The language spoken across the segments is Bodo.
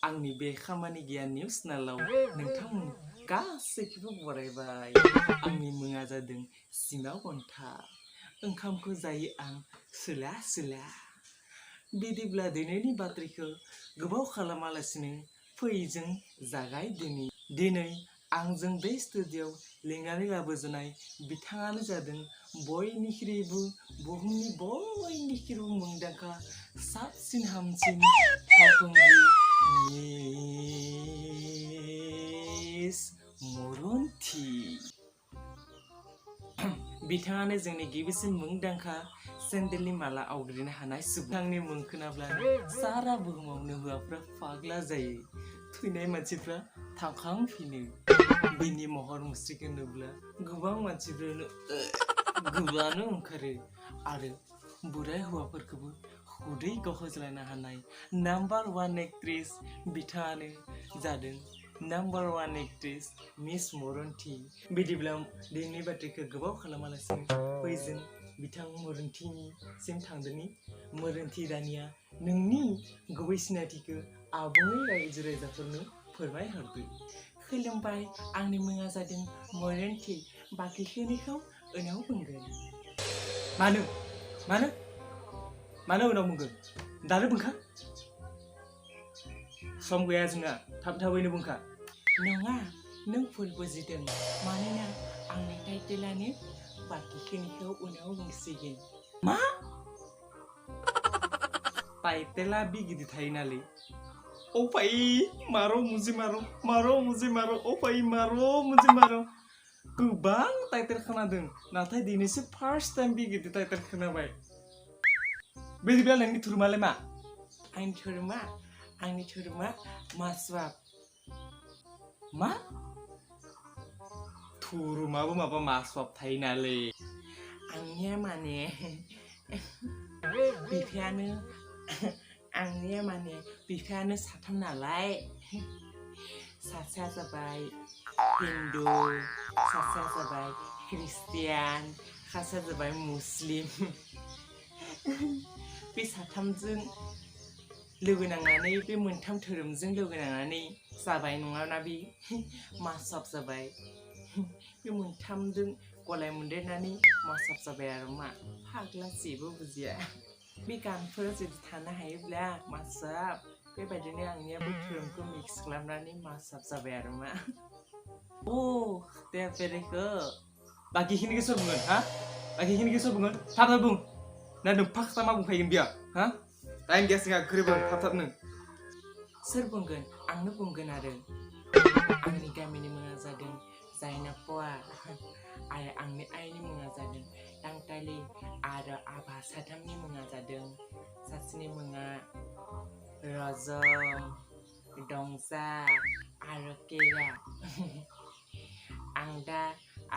आंनि बे खामानि गियान निउस चेनेलाव नोंथांमोन गासैखौबो बरायबाय। आंनि मुङा जादों सिमा गन्था। ओंखामखौ जायो आं सोला सोला। बिदिब्ला दिनैनि बाथ्राखौ गोबाव खालामालासिनो फै जों जागायदिनि। दिनै आंजों बे स्टुडिय'आव लिंनानै लाबोजानाय बिथाङानो जादों बयनिख्रुइबो बुहुमनि बयनिख्रुइबो मुंदांखा साबसिन हामसिन फावखुंग्रि मिस gwrwnthi। बिथाङानो जोंनि गिबिसिन मुंदांखा सेन्देलनि माला आवग्रिनो हानाय सुबुं। बिथांनि मुं खोनाब्लानो सारा बुहुमावनो हौवाफ्रा फाग्ला जायो, थैनाय मानसिफ्रा थांखांफिनो। बिनि महर मुस्रिखौ नुब्ला गोबां मानसिफ्रानो गोबानो ओंखारो आरो बोराय हौवाफोरखौबो खुदै गहोज्लायनो हानाय नाम्बार 1 एक्ट्रेस बिथाङानो जादों नाम्बार 1 एक्ट्रेस मिस gwrwnthi। बिदिब्ला दिनैनि बाथ्राखौ गोबाव खालामालासिनो फै जों बिथां gwrwnथिनिसिम थांदोनि। gwrwnthi दानिया नोंनि गुबै सिनायथिखौ आबुङै रायजो राजाफोरनो फोरमायहरदो। खुलुमबाय, आंनि मुङा जादों gwrwnthi। बाखिखिनिखौ उनाव बुंगोन। मानो उनाव बुंगोन? दानो बुंखा। सम गैया जोंहा, थाबैनो बुंखा। नङा, नों भुल बुजिदों। मानोना आंनि टाइटेलानो बाखिखिनिखौ उनाव बुंसिगोन। मा? टाइटेला बि गिदिर थायोनालै। ओ भाई मारो मुझे मारो ओ भाई मारो मुझे मारो। गोबां टाइटेल खोनादों, नाथाय दिनैसो फार्स्ट टाइम बि गिदिर टाइटेल खोनाबाय। बिदिब्ला नोंनि धोरोमालाय मा? आंनि धोरोमा मासवाब। मा? धोरोमाबो माबा मासवाब थायोनालै। आंनिया माने बिफायानो साथाम नालाय। सासेया जाबाय हिन्दु, सासेया जाबाय ख्रिस्टियान, सासेया जाबाय मुस्लिम। बे साथामजों लोगो नांनानै, बे मोनथाम धोरोमजों लोगो नांनानै जाबाय नङाना बे मासवाब जाबाय। बे मोनथामजों गलाय मोनदेरनानै मासवाब जाबाय आरो मा फाग्ला जेबो बुजिया। बे गानफोरा जुदि थानो हायोब्ला मासवाब, बेबायदिनो आंनियाबो धोरोमखौ मिक्स खालामनानै मासवाब जाबाय आरो मा। अ दे बेरेखो बाखिखिनिखौ सोर बुंगोन? हा? बाखिखिनिखौ सोर बुंगोन? थाब बुं। ना नों फाख्रा मा बुंफैगोन बेयाव? हा? टाइम गैया जोंहा, गोरोबो थाबनो। सोर बुंगोन? आंनो बुंगोन आरो। आंनि गामिनि मुङा जादों जायनापवा आरो आंनि आइनि मुङा जादों टांटालि आरो आबा साथामनि मुङा जादों, सासेनि मुङा रजम, दंसा आरो केरा। आं दा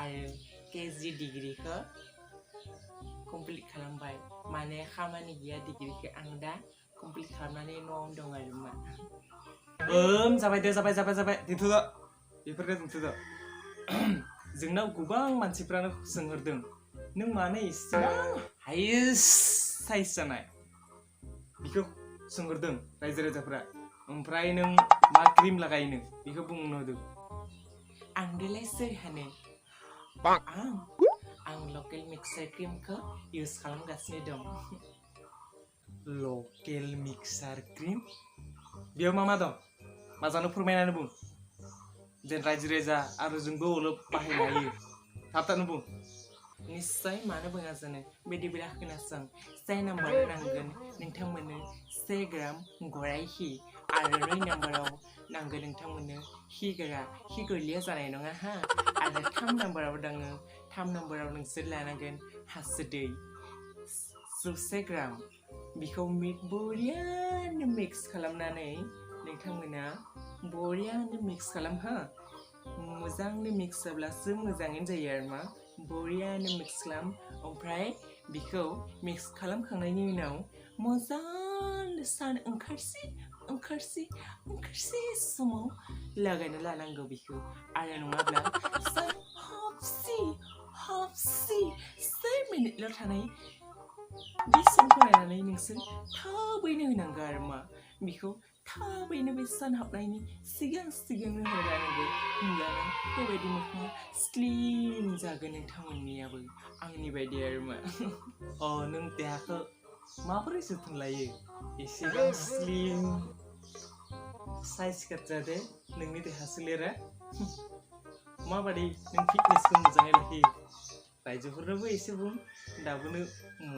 आरो केजि डिग्रिखौ कमप्लिट खालामबाय। माने खामानि गैया डिग्रिखौ आं दा कमप्लिट खालामनानै न'आवनो दं आरो मा। जाबाय दे, जाबाय दोनथ'द'। बेफोरखौ दोनथ'द'। जोंनाव गोबां मानसिफ्रानो सोंहरदों, नों मानो इसेबां हायेस्ट साइज जानाय? बेखौ सोंहरदों रायजो राजाफ्रा। ओमफ्राय नों मा क्रिम लागायनो? बेखौ बुंनो होदों। आंदोलाय सोर होनो? आं लकेल मिक्सार क्रिमखौ इउज खालामगासिनो दं। लकेल मिक्सार क्रिम? बेयाव मा दं? माजानो फोरमायनानै बुं। जेन रायजो राजा आरो जोंबो अलप बाहायनो हायो। थाबनो बुं। निस्सय, मानो बुङा जानो। बिदिब्ला खोनासं। से नाम्बाराव नांगोन नोंथांमोननो 1 ग्राम घि आरो 2 नाम्बाराव नांगोन नोंथांमोननो हि गोरा। हि गोरलैया जानाय नङा हा। आरो 3 नाम्बाराव दङो। 3 नाम्बाराव नोंसोर लानांगोन हासुदै 100 ग्राम। बिखौ बरियानो मिक्स खालामनानै नोंथांमोना बरियानो मिक्स खालाम हा। मोजांनो मिक्स जाब्लासो मोजाङैनो जायो आरो मा। बरियानो मिक्स खालाम। ओमफ्राय बिखौ मिक्स खालामखांनायनि उनाव मोजांनो सान ओंखारसि समाव लागायना लानांगौ बिखौ। आरो नङाब्ला सान हाबसि 1 मिनिटल' थानाय बे समखौ नायनानै नोंसोर थाबैनो होनांगौ आरो मा। बिखौ थाबैनो बे सान हाबनायनि सिगांनो हगारनांगौ होमब्लाना बेबायदि मोखाङा स्लिम जागोन नोंथांमोननियाबो आंनि बायदि आरो मा नों देहाखौ माबोरै जोथोन लायो एसेबां स्लिम साइज काट जादो नोंनि देहा सोलेरा माबादि नों फिटनेसखौ मोजाङै लाखियो रायजोफोरनोबो एसे बुं दाबोनो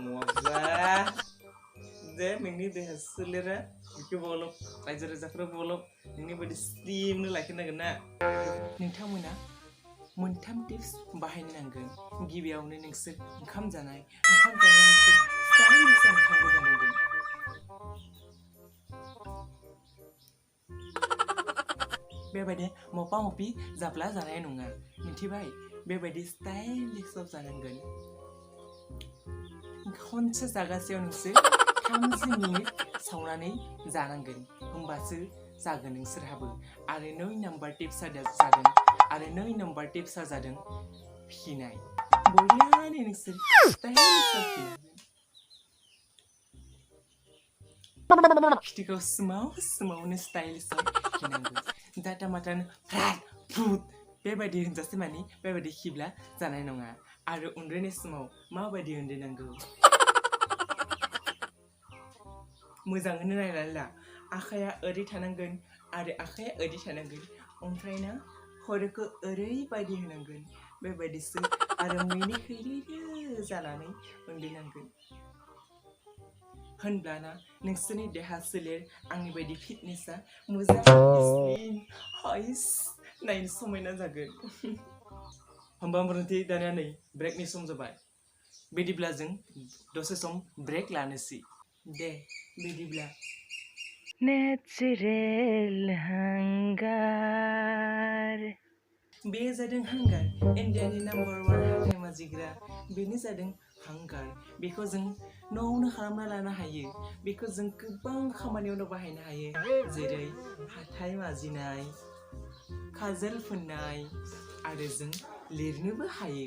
मजा जे नोंनि देहा सोलेरा बेखौ अलप रायजो राजाफोराबो अलप नोंनि बायदि स्लिमनो लाखिनांगोन ना नोंथांमोना मोनथाम टिप्स बाहायनो नांगोन गिबियावनो नोंसोर ओंखाम जानायाव नोंसोर स्टाइलिश ओंखामबो जानांगोन बेबायदि मपा मपि जाब्ला जानाय नङा मिथिबाय बेबायदि स्टाइलिशआव जानांगोन खनसे जागासेयाव नोंसोर 30 मिनिट सावनानै जानांगोन होमबासो जागोन नोंसोरहाबो आरो 2 नाम्बार टिप्सआ जादों खिनाय बरियानो नोंसोर स्टाइलिशआव खिनांगोन खिथिखौ स्मावनो स्टाइलिशआव खिनांगोन जाटा माटानो फ्राट फ्रुट बेबायदि होनजासे मानि बेबायदि खिब्ला जानाय नङा आरो उन्दुनाय समाव माबायदि उन्दुनांगौ मोजाङैनो नायनानै ला आखाया ओरै थानांगोन आरो आखाया ओरै थानांगोन ओमफ्राय ना खर'खौ ओरैबायदि होनांगोन बेबायदिसो आरो मैनि खैरो जानानै उन्दुनांगोन होनब्लाना नोंसोरनि देहा सोलेर आंनि बायदि फिटनेसआ मोजां स्लिम हाइस नायनो समायना जागोन होमबा gwrwnthi दानिया नै ब्रेकनि सम जाबाय बिदिब्ला जों दसे सम ब्रेक लानोसै दे बिदिब्ला नेचुरेल हांगार बे जादों हांगार इन्डियानि नाम्बार 1 हाथाय माजिग्रा बेनो जादों हांगार बेखौ जों न'आवनो खालामना लानो हायो बेखौ जों गोबां खामानियावनो बाहायनो हायो जेरै हाथाय माजिनाय काजल फुननाय आरो जों लिरनोबो हायो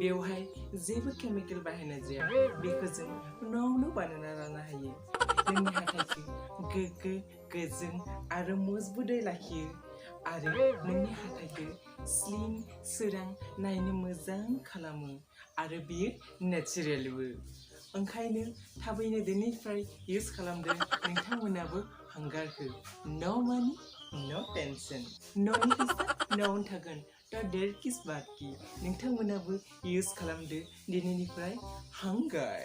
बेवहाय जेबो केमिकेल बाहायनाय जाया बेखौ जों न'आवनो बानायना लानो हायो नोंनि हाथायखौ गोग्गो गोजों आरो मजबुतै लाखियो आरो नोंनि हाथायखौ स्लिम सोरां नायनो मोजां खालामो आरो बियो नेचुरेलबो ओंखायनो थाबैनो दिनैनिफ्राय इउज खालामदो नोंथांमोनाबो हांगारखौ नो मानि नो टेनसन न'नि फैसा न'आवनो थागोन दा देरकिस बादकि नोंथांमोनाबो इउज खालामदो दिनैनिफ्राय हांगार